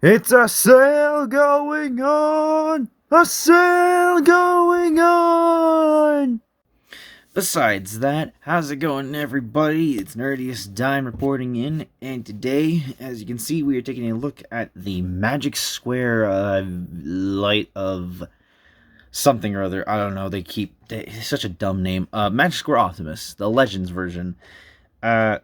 It's a sale going on! A sale going on! Besides that, how's it going, everybody? It's Nerdiest Dime reporting in, and today, as you can see, we are taking a look at the Magic Square Light of something or other. I don't know, it's such a dumb name. Magic Square Optimus, the Legends version. So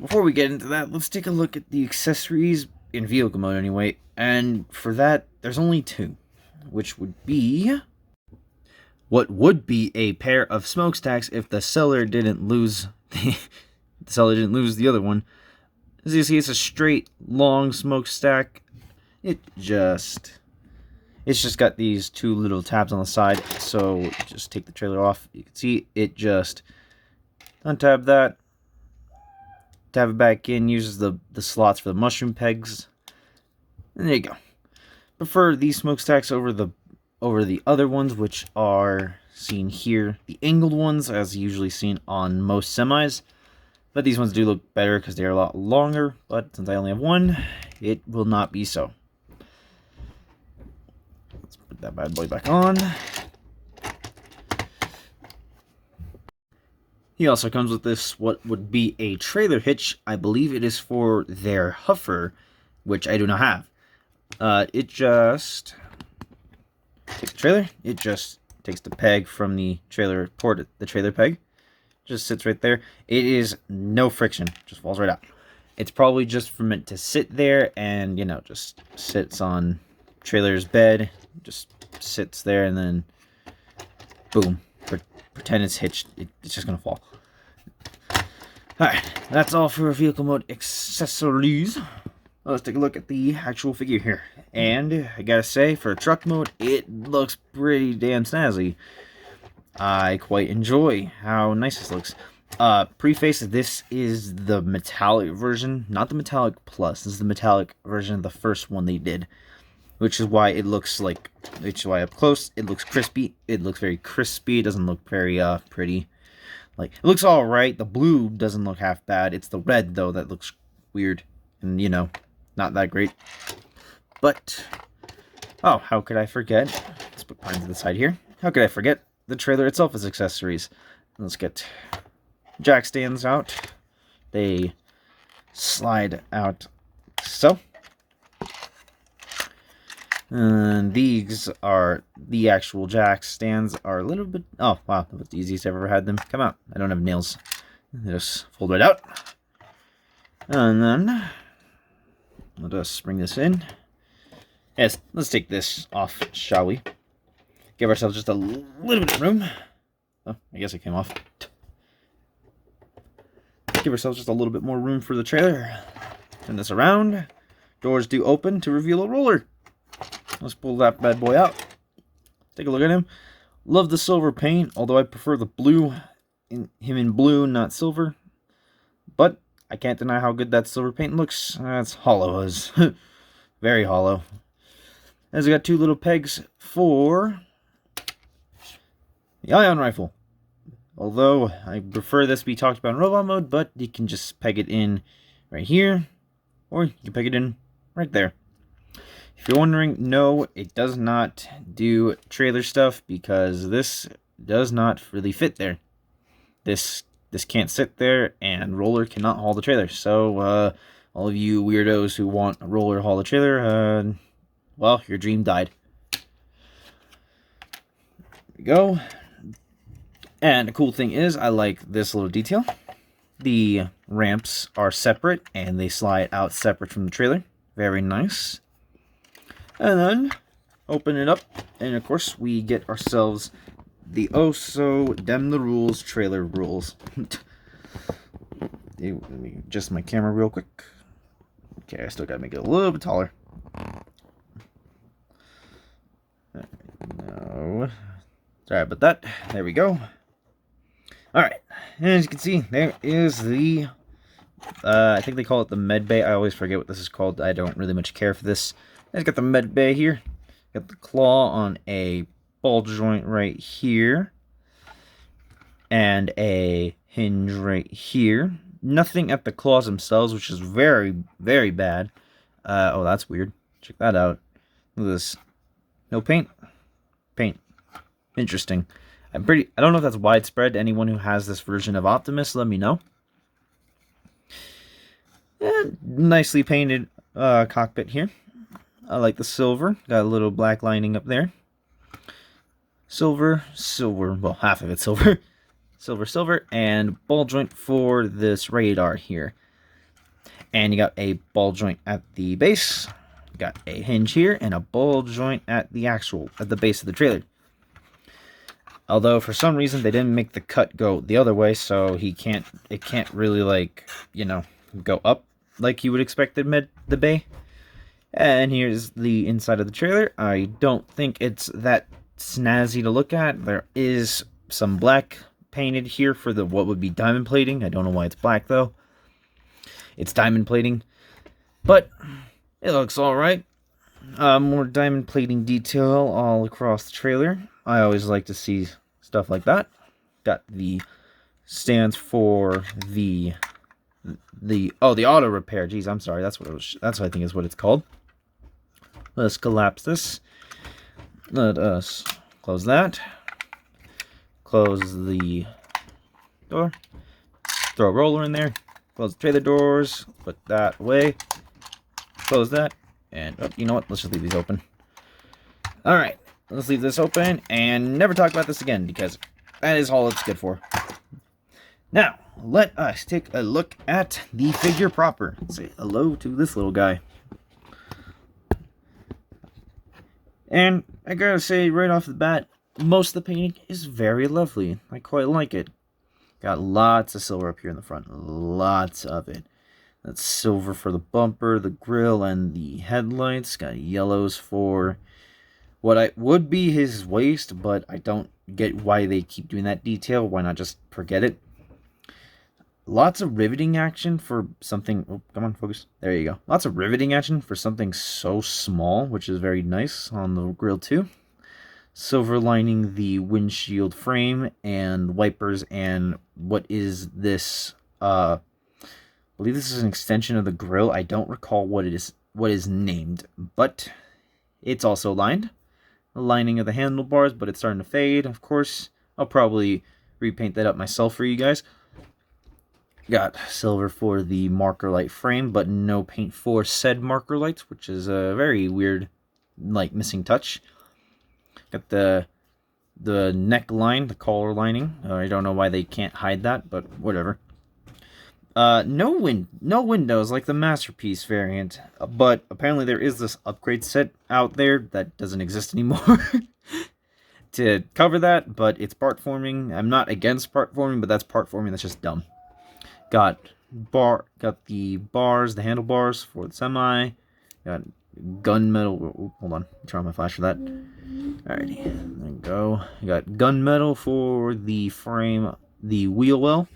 before we get into that, let's take a look at the accessories, in vehicle mode anyway, and for that, there's only two, which would be what would be a pair of smokestacks if the seller didn't lose the other one. As you see, it's a straight, long smokestack. It's just got these two little tabs on the side, so just take the trailer off. You can see it just untab that, tab it back in, uses the slots for the mushroom pegs, and there you go. Prefer these smokestacks over the other ones, which are seen here, the angled ones, as usually seen on most semis. But these ones do look better because they are a lot longer, but since I only have one, it will not be so. Let's put that bad boy back on. He also comes with this, what would be a trailer hitch. I believe it is for their huffer, which I do not have. It just takes the trailer. It just takes the peg from the trailer port, the trailer peg. Just sits right there. It is no friction. Just falls right out. It's probably just meant to sit there and, you know, just sits on trailer's bed. Just sits there and then boom. Pretend it's hitched. It's just gonna fall. Alright, that's all for vehicle mode accessories. Let's take a look at the actual figure here. And I gotta say, for truck mode, it looks pretty damn snazzy. I quite enjoy how nice this looks. Preface, this is the metallic version, not the metallic plus. This is the metallic version of the first one they did. Which is why it looks like, which is why up close, it looks crispy. It looks very crispy. It doesn't look very pretty. Like, it looks alright. The blue doesn't look half bad. It's the red, though, that looks weird. And, you know, not that great. But, oh, how could I forget? Let's put pines to the side here. How could I forget? The trailer itself is accessories. Let's get jack stands out. They slide out so. And these are the actual jack stands. Are a little bit... Oh, wow. That's the easiest I've ever had them come out. I don't have nails. They just fold right out. And then let us bring this in. Yes, let's take this off, shall we? Give ourselves just a little bit of room. Oh, I guess it came off. Give ourselves just a little bit more room for the trailer. Turn this around. Doors do open to reveal a roller. Let's pull that bad boy out. Take a look at him. Love the silver paint, although I prefer the blue. Him in blue, not silver. But I can't deny how good that silver paint looks. It's hollow as. Very hollow. As I got two little pegs for the ion rifle. Although I prefer this be talked about in robot mode, but you can just peg it in right here, or you can peg it in right there. If you're wondering, no, it does not do trailer stuff because this does not really fit there. This can't sit there, and roller cannot haul the trailer. So, all of you weirdos who want a roller haul the trailer, well, your dream died. There we go. And the cool thing is, I like this little detail. The ramps are separate, and they slide out separate from the trailer. Very nice. And then, open it up, and of course, we get ourselves the oh-so-dem the rules trailer rules. Let me adjust my camera real quick. Okay, I still gotta make it a little bit taller. No. Sorry about that. There we go. Alright, and as you can see, there is the, I think they call it the med bay. I always forget what this is called. I don't really much care for this. It's got the med bay here. Got the claw on a ball joint right here. And a hinge right here. Nothing at the claws themselves, which is very, very bad. Oh, that's weird. Check that out. Look at this. No paint. Paint. Interesting. I don't know if that's widespread. Anyone who has this version of Optimus, let me know. And nicely painted cockpit here. I like the silver. Got a little black lining up there. Silver, well, half of it's silver. Silver, and ball joint for this radar here. And you got a ball joint at the base. Got a hinge here, and a ball joint at the base of the trailer. Although, for some reason, they didn't make the cut go the other way, so it can't really, like, you know, go up like you would expect the bay. And here's the inside of the trailer. I don't think it's that snazzy to look at. There is some black painted here for what would be diamond plating. I don't know why it's black, though. It's diamond plating, but it looks alright. More diamond plating detail all across the trailer. I always like to see stuff like that. Got the stands for the auto repair. Geez, I'm sorry. That's what I think is what it's called. Let's collapse this. Let us close that. Close the door. Throw a roller in there. Close the trailer doors. Put that away. Close that. And, oh, you know what? Let's just leave these open. Alright. Let's leave this open and never talk about this again because that is all it's good for. Now, let us take a look at the figure proper. Say hello to this little guy. And I gotta say right off the bat, most of the painting is very lovely. I quite like it. Got lots of silver up here in the front. Lots of it. That's silver for the bumper, the grille, and the headlights. Got yellows for what would be his waist, but I don't get why they keep doing that detail. Why not just forget it? Lots of riveting action for something... Oh, come on, focus. There you go. Lots of riveting action for something so small, which is very nice on the grille too. Silver lining the windshield frame and wipers, and what is this? I believe this is an extension of the grille. I don't recall what is named, but it's also lined. The lining of the handlebars, but it's starting to fade. Of course, I'll probably repaint that up myself for you guys. Got silver for the marker light frame, but no paint for said marker lights, which is a very weird, like, missing touch. Got the neckline, the collar lining. I don't know why they can't hide that, but whatever. No windows like the Masterpiece variant, but apparently there is this upgrade set out there that doesn't exist anymore to cover that, but it's part forming. I'm not against part forming, but that's part forming that's just dumb. Got the bars, the handlebars for the semi. Got gunmetal. Hold on, turn on my flash for that. Alrighty, there we go. Got gunmetal for the frame, the wheel well.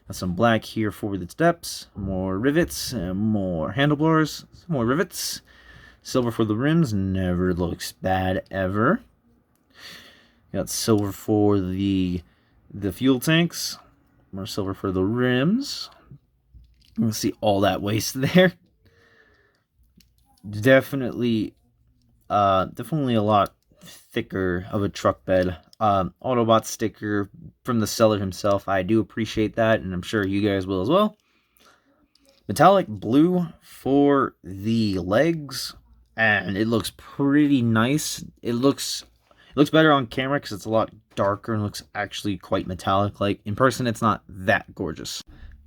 Got some black here for the steps. More rivets, and more handlebars. Some more rivets. Silver for the rims. Never looks bad ever. Got silver for the fuel tanks. More silver for the rims. You can see all that waste there. Definitely a lot thicker of a truck bed. Autobot sticker from the seller himself. I do appreciate that, and I'm sure you guys will as well. Metallic blue for the legs, and it looks pretty nice. It looks better on camera because it's a lot darker and looks actually quite metallic. Like, in person, it's not that gorgeous.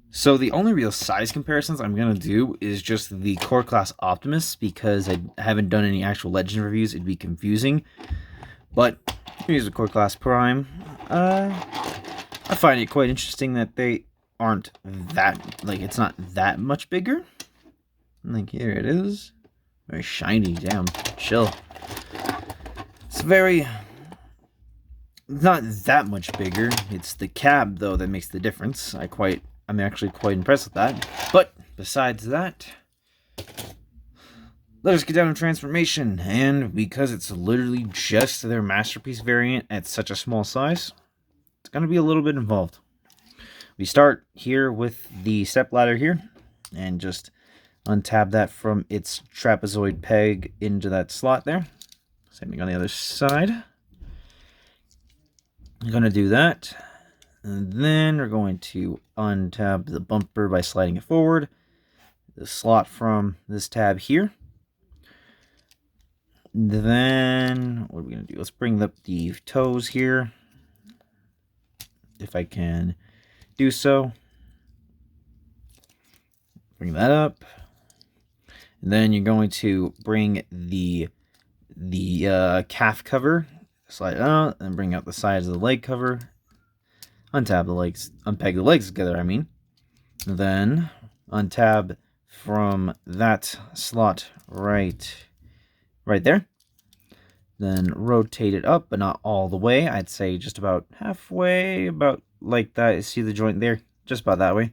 So the only real size comparisons I'm going to do is just the Core Class Optimus, because I haven't done any actual Legend reviews. It'd be confusing. But here's the Core Class Prime. I find it quite interesting that they aren't that, like, it's not that much bigger. Like, here it is. Very shiny, damn, chill. It's not that much bigger. It's the cab, though, that makes the difference. I'm actually quite impressed with that. But besides that, let us get down to transformation. And because it's literally just their Masterpiece variant at such a small size, it's going to be a little bit involved. We start here with the step ladder here, and just Untab that from its trapezoid peg into that slot there. Same thing on the other side. I'm going to do that. And then we're going to untab the bumper by sliding it forward. The slot from this tab here. Then, what are we going to do? Let's bring up the toes here, if I can do so. Bring that up. And then you're going to bring the calf cover, slide it out, and bring out the sides of the leg cover. Untab the legs, unpeg the legs together, I mean. And then untab from that slot right there. Then rotate it up, but not all the way. I'd say just about halfway, about like that. You see the joint there? Just about that way.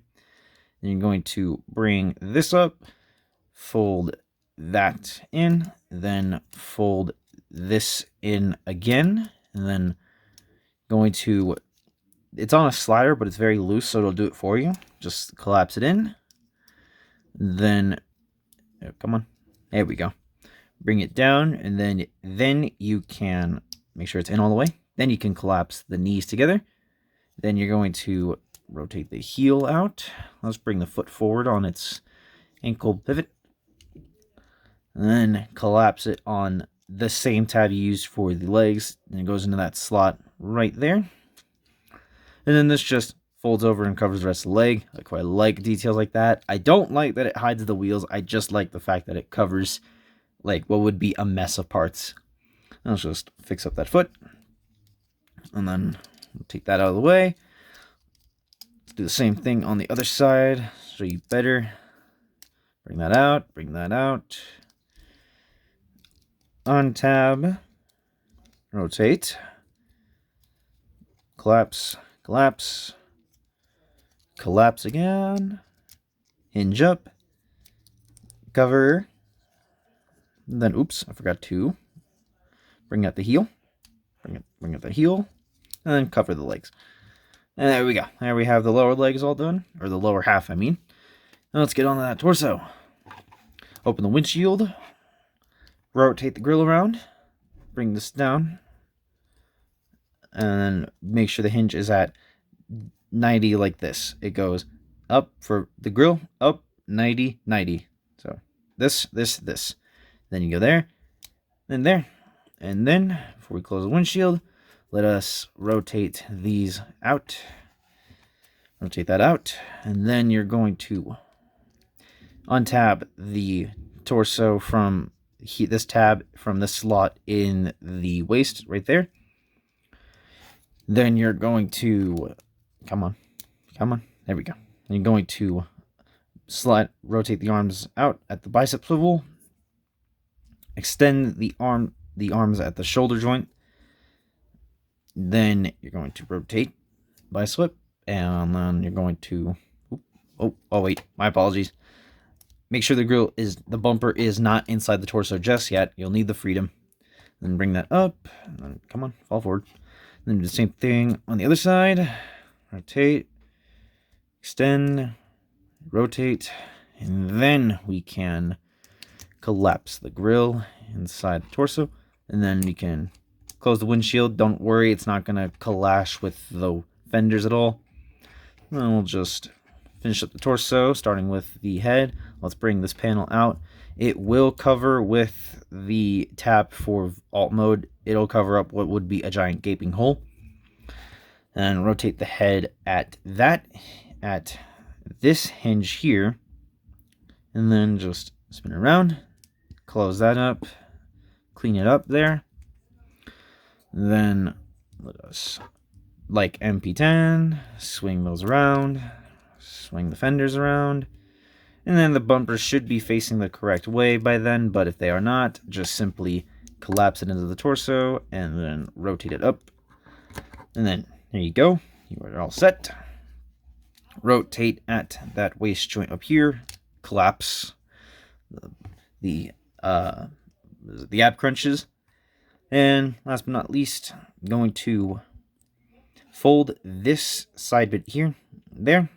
Then you're going to bring this up, fold that in, then fold this in again, and then going to, it's on a slider, but it's very loose, so it'll do it for you. Just collapse it in. Then, oh, come on. There we go. Bring it down, and then you can make sure it's in all the way. Then you can collapse the knees together. Then you're going to rotate the heel out. Let's bring the foot forward on its ankle pivot. And then collapse it on the same tab you used for the legs. And it goes into that slot right there. And then this just folds over and covers the rest of the leg. I quite like details like that. I don't like that it hides the wheels. I just like the fact that it covers like what would be a mess of parts. Let's just fix up that foot. And then take that out of the way. Let's do the same thing on the other side. Show you better. Bring that out. Bring that out. Untab. Rotate. Collapse. Collapse. Collapse again. Hinge up. Cover. Then, oops, I forgot to bring out the heel. Bring out the heel. And then cover the legs. And there we go. There we have the lower legs all done. Or the lower half, I mean. Now let's get on to that torso. Open the windshield. Rotate the grill around. Bring this down. And then make sure the hinge is at 90 like this. It goes up for the grill. Up, 90, 90. So this. Then you go there. Then there. And then, before we close the windshield, let us rotate these out. Rotate that out. And then you're going to untab the torso from this tab from this slot in the waist right there. Then you're going to, come on, there we go. And you're going to rotate the arms out at the bicep swivel. Extend the arms at the shoulder joint. Then you're going to rotate bicep, and then you're going to, oh wait, my apologies. Make sure the bumper is not inside the torso just yet. You'll need the freedom. Then bring that up, and then come on, fall forward. Then do the same thing on the other side. Rotate, extend, rotate, and then we can collapse the grill inside the torso, and then you can close the windshield. Don't worry, it's not going to clash with the fenders at all. And then we'll just finish up the torso, starting with the head. Let's bring this panel out. It will cover with the tab for alt mode. It'll cover up what would be a giant gaping hole. And rotate the head at this hinge here, and then just spin it around. Close that up, clean it up there. Then let us, like MP10, swing those around, swing the fenders around, and then the bumpers should be facing the correct way by then, but if they are not, just simply collapse it into the torso and then rotate it up. And then there you go, you are all set. Rotate at that waist joint up here, collapse the ab crunches, and last but not least, I'm going to fold this side bit here, there,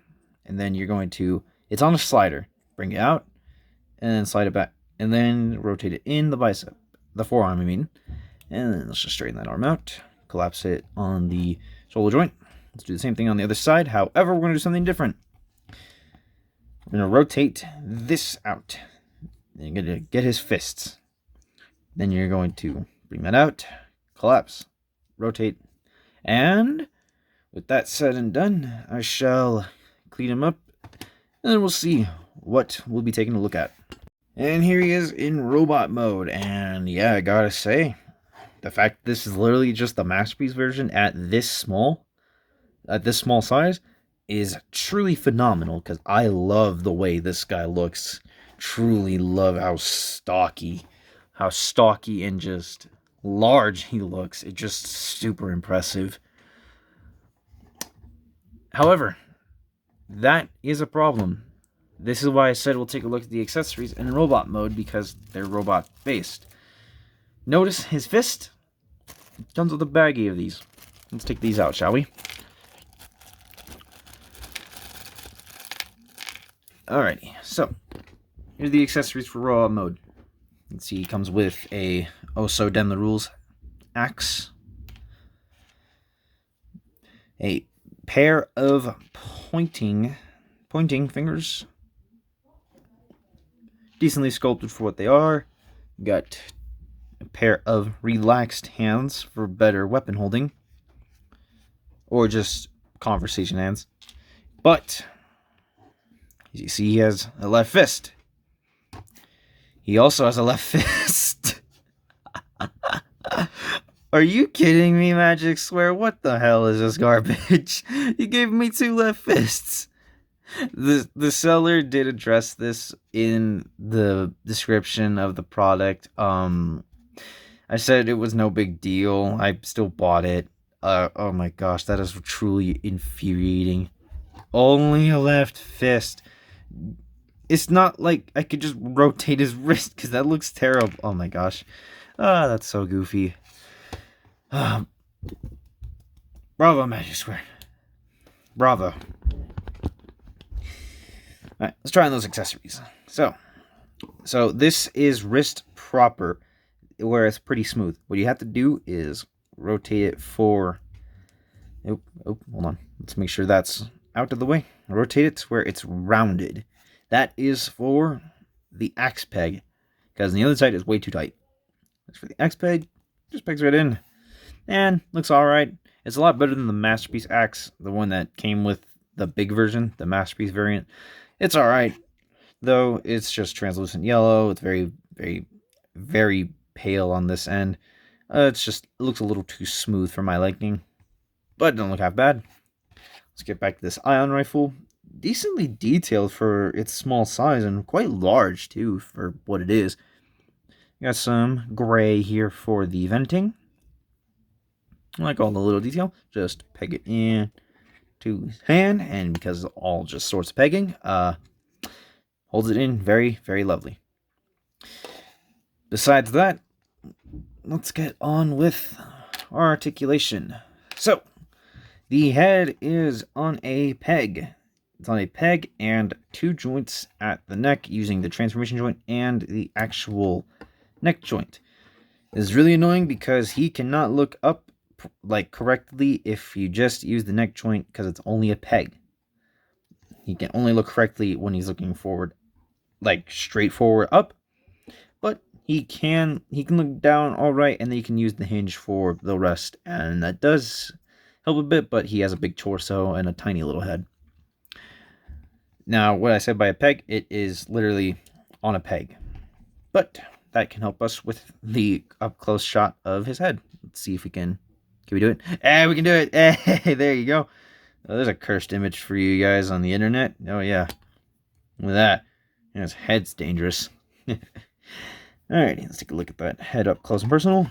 and then you're going to, it's on a slider, bring it out, and then slide it back, and then rotate it in the bicep, the forearm, I mean. And then let's just straighten that arm out, collapse it on the shoulder joint. Let's do the same thing on the other side. However, we're going to do something different. We're going to rotate this out. Then you're going to get his fists. Then you're going to bring that out, collapse, rotate, and with that said and done, I shall clean him up, and then we'll see what we'll be taking a look at. And here he is in robot mode, and yeah, I gotta say, the fact this is literally just the masterpiece version at this small size is truly phenomenal, because I love the way this guy looks. Truly love how stocky and just large he looks. It's just super impressive. However, that is a problem. This is why I said we'll take a look at the accessories in robot mode, because they're robot based. Notice his fist comes with a baggie of these. Let's take these out, shall we? Alrighty, so here's the accessories for robot mode. You can see he comes with a Oh-So Dem the Rules axe, a pair of pointing fingers, decently sculpted for what they are. You got a pair of relaxed hands for better weapon holding, or just conversation hands. But as you see, he has a left fist. He also has a left fist. Are you kidding me, Magic Square? What the hell is this garbage? You gave me 2 left fists. The seller did address this in the description of the product. I said it was no big deal. I still bought it. Oh my gosh, that is truly infuriating. Only a left fist. It's not like I could just rotate his wrist, because that looks terrible. Oh my gosh. That's so goofy. Bravo, Magic Square. Bravo. Alright, let's try on those accessories. So this is wrist proper, where it's pretty smooth. What you have to do is rotate it for... Oh, hold on. Let's make sure that's out of the way. Rotate it to where it's rounded. That is for the axe peg, because on the other side is way too tight. As for the axe peg, just pegs right in, and looks alright. It's a lot better than the Masterpiece axe, the one that came with the big version, the Masterpiece variant. It's alright, though it's just translucent yellow. It's very, very, very pale on this end. It looks a little too smooth for my liking, but it doesn't look half bad. Let's get back to this ion rifle. Decently detailed for its small size, and quite large too for what it is. Got some gray here for the venting. I like all the little detail. Just peg it in to his hand, and because it's all just sorts of pegging, holds it in very, very lovely. Besides that, let's get on with our articulation. So, the head is on a peg. It's on a peg and 2 joints at the neck, using the transformation joint and the actual neck joint. This is really annoying because he cannot look up correctly if you just use the neck joint, because it's only a peg. He can only look correctly when he's looking forward, straight forward up. But he can look down all right, and then you can use the hinge for the rest, and that does help a bit. But he has a big torso and a tiny little head. Now, what I said by a peg, it is literally on a peg. But that can help us with the up-close shot of his head. Let's see if we can... Can we do it? We can do it! Hey, there you go. Oh, there's a cursed image for you guys on the internet. Oh, yeah. Look at that. His head's dangerous. Alrighty, let's take a look at that head up close and personal.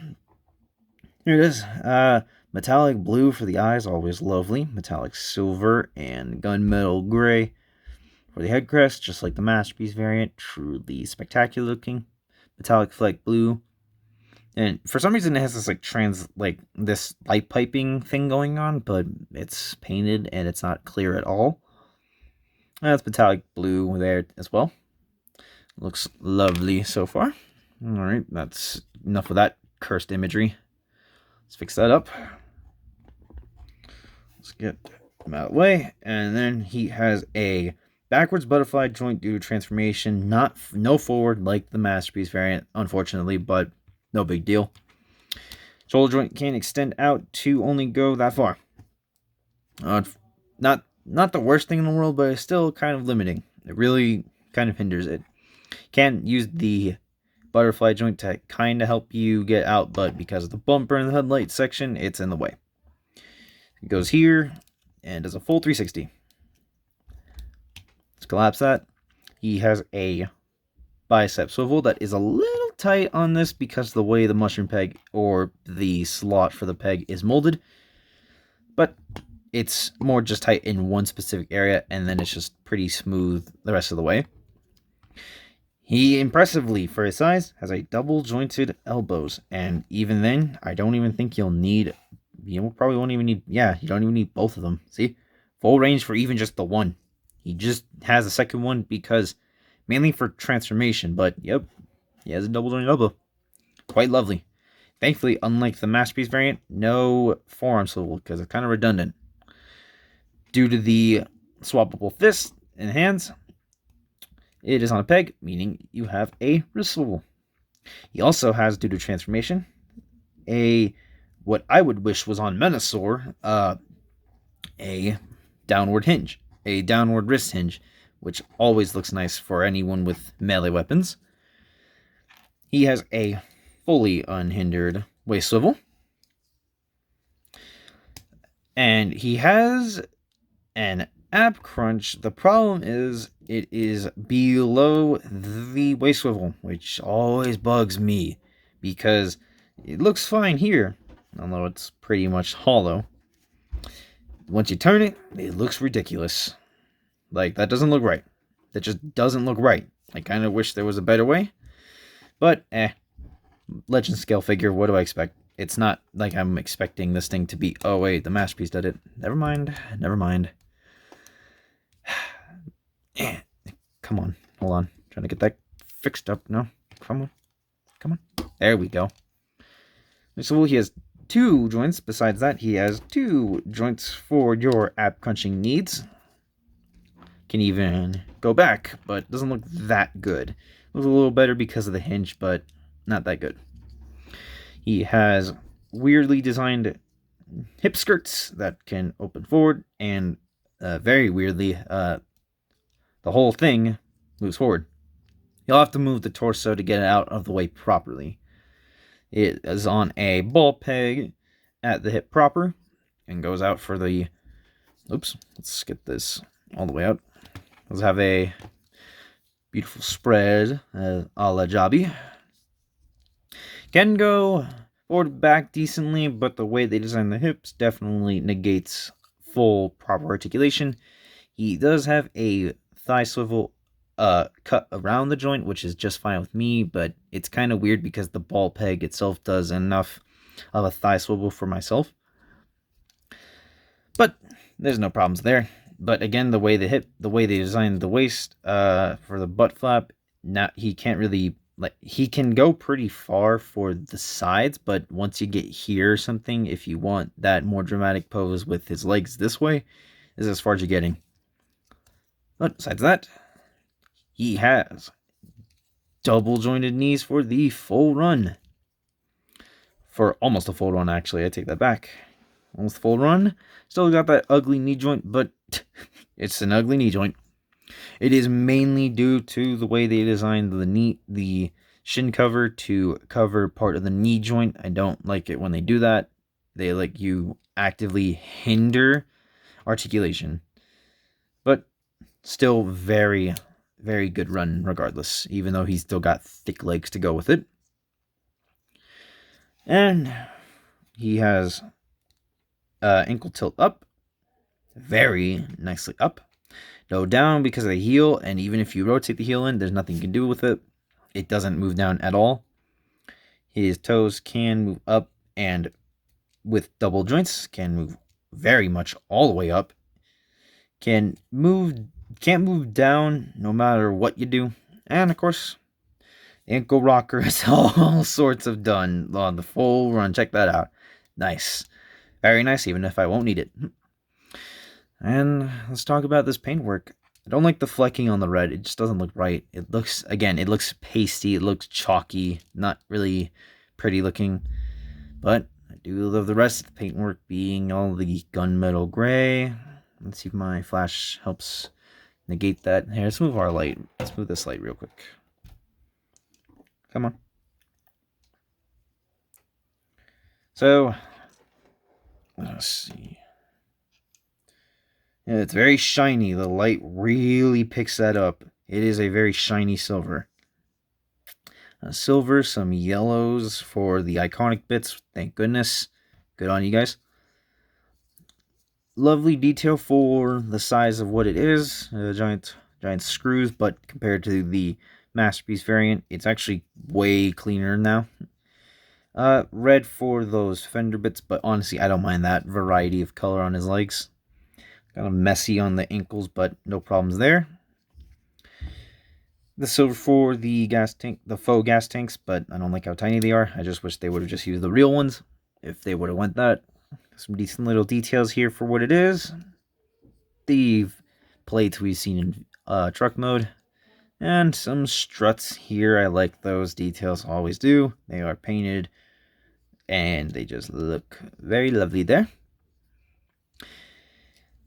Here it is. Metallic blue for the eyes, always lovely. Metallic silver and gunmetal gray for the head crest, just like the Masterpiece variant. Truly spectacular looking. Metallic flake blue. And for some reason it has this this light piping thing going on, but it's painted and it's not clear at all. That's metallic blue there as well. Looks lovely so far. Alright, that's enough of that cursed imagery. Let's fix that up. Let's get him out of the way. And then he has a backwards butterfly joint due to transformation. No forward like the Masterpiece variant, unfortunately, but no big deal. Shoulder joint can extend out to only go that far. Not the worst thing in the world, but it's still kind of limiting. It really kind of hinders it. Can use the butterfly joint to kind of help you get out, but because of the bumper in the headlight section, it's in the way. It goes here and does a full 360. Let's collapse that. He has a bicep swivel that is a little tight on this because of the way the mushroom peg or the slot for the peg is molded, but it's more just tight in one specific area, and then it's just pretty smooth the rest of the way. He, impressively for his size, has a double jointed elbows, and even then, I don't even think you'll need, you probably won't even need, yeah, you don't even need both of them. See? Full range for even just the one. He just has a second one because, mainly for transformation, but yep, he has a double jointed elbow. Quite lovely. Thankfully, unlike the Masterpiece variant, no forearm swivel because it's kind of redundant. Due to the swappable fists and hands, it is on a peg, meaning you have a wrist swivel. He also has, due to transformation, what I would wish was on Menasor, a downward hinge, a downward wrist hinge, which always looks nice for anyone with melee weapons. He has a fully unhindered waist swivel. And he has an ab crunch. The problem is it is below the waist swivel, which always bugs me because it looks fine here, although it's pretty much hollow. Once you turn it, it looks ridiculous. Like, that doesn't look right. That just doesn't look right. I kind of wish there was a better way, but legend scale figure, what do I expect? It's not like I'm expecting this thing to be, oh wait, the Masterpiece did it. Never mind. Come on, hold on. Trying to get that fixed up. No, come on. There we go. So he has 2 joints. Besides that, he has 2 joints for your ab crunching needs. Can even go back, but doesn't look that good. Looks a little better because of the hinge, but not that good. He has weirdly designed hip skirts that can open forward, and very weirdly, the whole thing moves forward. You'll have to move the torso to get it out of the way properly. It is on a ball peg at the hip proper and goes out for the... Oops, let's get this all the way out. Let's have a beautiful spread a la Jobby. Can go forward back decently, but the way they design the hips definitely negates full proper articulation. He does have a thigh swivel cut around the joint, which is just fine with me, but it's kind of weird because the ball peg itself does enough of a thigh swivel for myself. But there's no problems there. But again, the way they designed the waist for the butt flap, now he can't really, like, he can go pretty far for the sides, but once you get here or something, if you want that more dramatic pose with his legs this way, is as far as you're getting. But besides that, he has double jointed knees for the full run. For almost a full run, actually. I take that back. Almost full run. Still got that ugly knee joint, but it's an ugly knee joint. It is mainly due to the way they designed the shin cover to cover part of the knee joint. I don't like it when they do that. They like you actively hinder articulation. But still very, very good run regardless, even though he's still got thick legs to go with it. And he has ankle tilt up, very nicely up. No down because of the heel, and even if you rotate the heel in, there's nothing you can do with it. It doesn't move down at all. His toes can move up, and with double joints, can move very much all the way up. Can't move down no matter what you do. And of course, ankle rocker is all sorts of done on the full run. Check that out. Nice. Very nice, even if I won't need it. And let's talk about this paintwork. I don't like the flecking on the red. It just doesn't look right. It looks pasty. It looks chalky. Not really pretty looking. But I do love the rest of the paintwork being all the gunmetal gray. Let's see if my flash helps negate that. Here, let's move our light. Let's move this light real quick. Come on. So, let's see. Yeah, it's very shiny. The light really picks that up. It is a very shiny silver. Silver, some yellows for the iconic bits. Thank goodness. Good on you guys. Lovely detail for the size of what it is. Giant screws, but compared to the Masterpiece variant, it's actually way cleaner now. Red for those fender bits, but honestly, I don't mind that variety of color on his legs. Kind of messy on the ankles, but no problems there. The silver for the gas tank, the faux gas tanks, but I don't like how tiny they are. I just wish they would have just used the real ones if they would have went that. Some decent little details here for what it is. The plates we've seen in truck mode. And some struts here. I like those details, always do. They are painted and they just look very lovely there.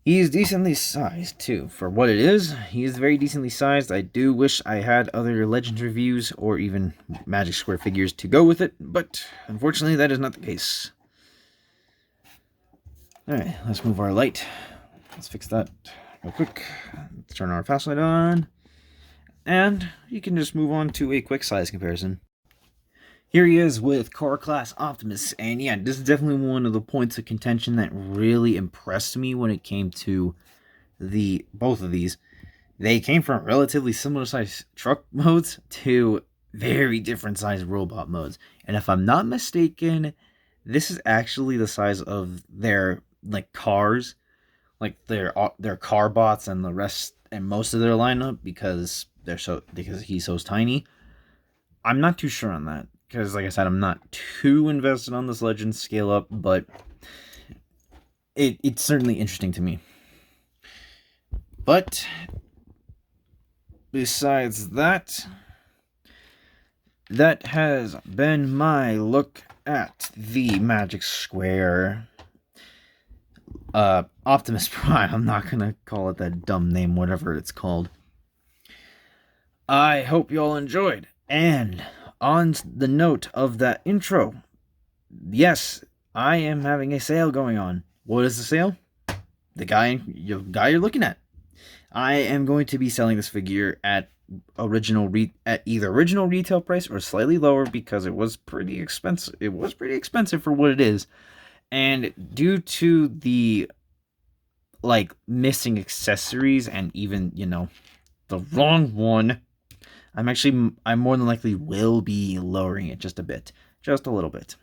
He's decently sized too. For what it is, he is very decently sized. I do wish I had other Legends reviews or even Magic Square figures to go with it, but unfortunately that is not the case. Alright, let's move our light. Let's fix that real quick. Let's turn our fast light on. And you can just move on to a quick size comparison. Here he is with Core Class Optimus, and yeah, this is definitely one of the points of contention that really impressed me when it came to both of these. They came from relatively similar size truck modes to very different size robot modes, and if I'm not mistaken, this is actually the size of their cars, like their car bots and the rest and most of their lineup because he's so tiny. I'm not too sure on that. Because, like I said, I'm not too invested on this Legends scale up, but it's certainly interesting to me. But, besides that, that has been my look at the Magic Square Optimus Prime. I'm not going to call it that dumb name, whatever it's called. I hope you all enjoyed, and on the note of that intro, yes, I am having a sale going on. What is the sale? The guy you're looking at. I am going to be selling this figure at either original retail price or slightly lower because it was pretty expensive. It was pretty expensive for what it is, and due to the missing accessories and even the wrong one. I more than likely will be lowering it just a bit. Just a little bit.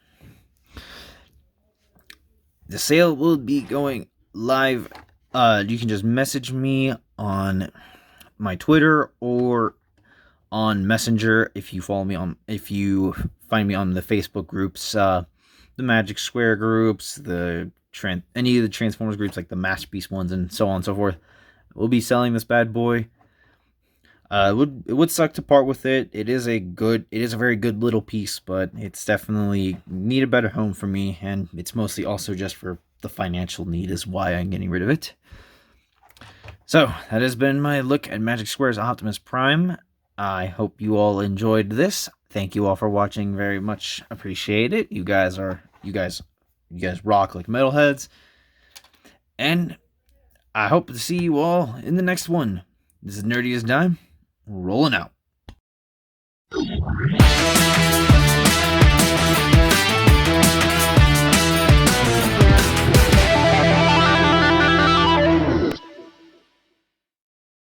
The sale will be going live. You can just message me on my Twitter or on Messenger if you find me on the Facebook groups, the Magic Square groups, any of the Transformers groups like the Masterpiece ones and so on and so forth. We'll be selling this bad boy. It would suck to part with it. It is a very good little piece, but it's definitely need a better home for me, and it's mostly also just for the financial need is why I'm getting rid of it. So, that has been my look at Magic Square's Optimus Prime. I hope you all enjoyed this. Thank you all for watching. Very much appreciate it. You guys rock like metalheads. And I hope to see you all in the next one. This is Nerdy as Dime. Rolling out.